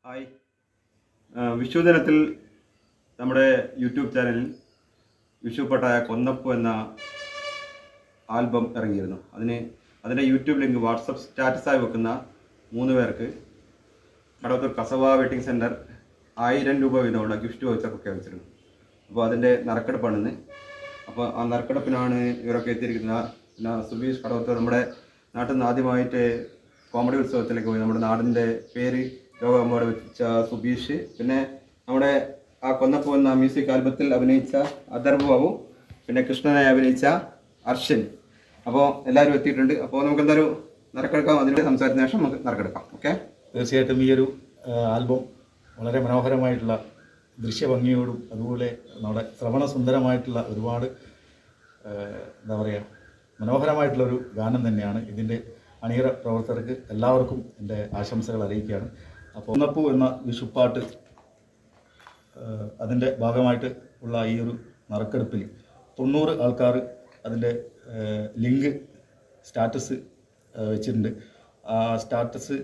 Hi. Vishu ദിനത്തിൽ നമ്മുടെ YouTube ചാനലിൽ വിഷുപ്പട്ടായ കൊന്നപ്പൂ എന്ന ആൽബം ഇറങ്ങിയിരുന്നു. അതിൻ്റെ യൂട്യൂബ് ലിങ്ക് വാട്സപ്പ് സ്റ്റാറ്റസായി വെക്കുന്ന 3 പേർക്ക് കടവത്തൂർ കസവ വെഡിങ് സെൻറ്റർ 1000 രൂപ വീതമുള്ള ഗിഫ്റ്റ് വൗച്ചർ പ്രഖ്യാപിച്ചിരുന്നു. അപ്പോൾ അതിൻ്റെ നറുക്കെടുപ്പാണിന്ന്. അപ്പോൾ ആ നറുക്കെടുപ്പിനാണ് ഇവരൊക്കെ എത്തിയിരിക്കുന്നത്. പിന്നെ സുബീഷ് കടവത്തൂർ നമ്മുടെ നാട്ടിൽ നിന്ന് ആദ്യമായിട്ട് കോമഡി ഉത്സവത്തിലേക്ക് പോയി നമ്മുടെ നാടിൻ്റെ പേര് ലോകമെമ്പാട് വെച്ച സുബീഷ്, പിന്നെ നമ്മുടെ ആ കൊന്നപ്പൂ എന്ന മ്യൂസിക് ആൽബത്തിൽ അഭിനയിച്ച അദർവ് ബാബു, പിന്നെ കൃഷ്ണനായി അഭിനയിച്ച അർഷൻ. അപ്പോൾ എല്ലാവരും എത്തിയിട്ടുണ്ട്. അപ്പോൾ നമുക്ക് എന്തായാലും നറുക്കെടുക്കാം. അതിൻ്റെ സംസാരത്തിന് ശേഷം നമുക്ക് നറുക്കെടുക്കാം. ഓക്കെ. തീർച്ചയായിട്ടും ഈ ഒരു ആൽബം വളരെ മനോഹരമായിട്ടുള്ള ദൃശ്യഭംഗിയോടും അതുപോലെ നമ്മുടെ ശ്രവണസുന്ദരമായിട്ടുള്ള ഒരുപാട് എന്താ പറയുക മനോഹരമായിട്ടുള്ളൊരു ഗാനം തന്നെയാണ്. ഇതിൻ്റെ അണിയറ പ്രവർത്തകർക്ക് എല്ലാവർക്കും എൻ്റെ ആശംസകൾ അറിയിക്കുകയാണ്. അപ്പോൾ കൊന്നപ്പൂ എന്ന വിഷുപ്പാട്ട് അതിൻ്റെ ഭാഗമായിട്ട് ഉള്ള ഈ ഒരു നറുക്കെടുപ്പിൽ 90 ആൾക്കാർ അതിൻ്റെ ലിങ്ക് സ്റ്റാറ്റസ് വെച്ചിട്ടുണ്ട്. ആ സ്റ്റാറ്റസ്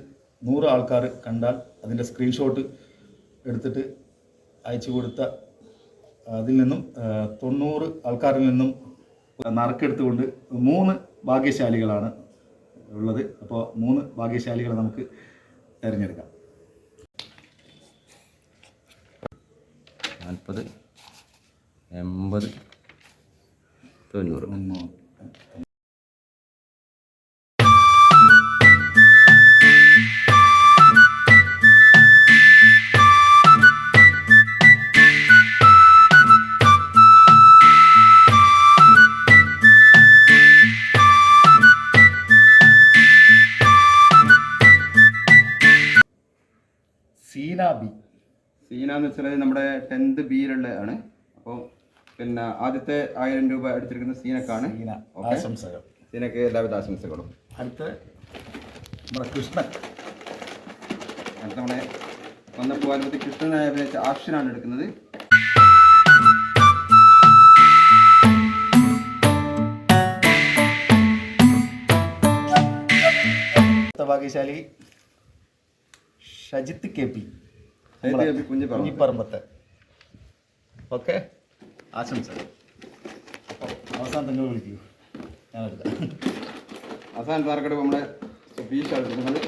100 ആൾക്കാർ കണ്ടാൽ അതിൻ്റെ സ്ക്രീൻഷോട്ട് എടുത്തിട്ട് അയച്ചു കൊടുത്ത അതിൽ നിന്നും 90 ആൾക്കാരിൽ നിന്നും നറുക്കെടുത്തുകൊണ്ട് 3 ഭാഗ്യശാലികളാണ് ഉള്ളത്. അപ്പോൾ 3 ഭാഗ്യശാലികളെ നമുക്ക് തിരഞ്ഞെടുക്കാം. 40, 80, 90. സീന എന്ന് വെച്ചാൽ നമ്മുടെ 10th ബിയിലുള്ള ആണ്. അപ്പോൾ പിന്നെ ആദ്യത്തെ 1000 രൂപ എടുത്തിരിക്കുന്ന സീനക്കാണ്. ആശംസകൾ. സീനക്ക് എല്ലാവിധ ആശംസകളും. അടുത്ത നമ്മുടെ കൃഷ്ണൻ. അടുത്ത നമ്മുടെ കൊന്നപ്പൂ ആൽബത്തിൽ കൃഷ്ണനായി അഭിനയിച്ച ആർഷനാണ് എടുക്കുന്നത്. അടുത്ത ഭാഗ്യശാലി Shajith K P Kunjipparambath. Okay, ആശംസകൾ. അവസാനം നിങ്ങൾ വിളിക്കൂ, ഞാനെടുക്കാം. അവസാന നറുക്കെടുപ്പ് നമ്മുടെ സുബീഷാണ് എടുക്കുന്നത്.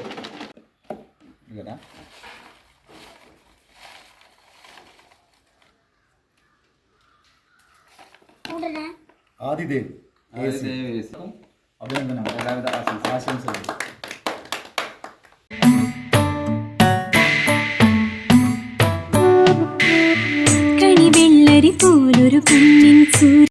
ആദിദേവ് അഭിനന്ദനം, എല്ലാവിധ ആശംസകൾ. പോലൊരു കുഞ്ഞിൻ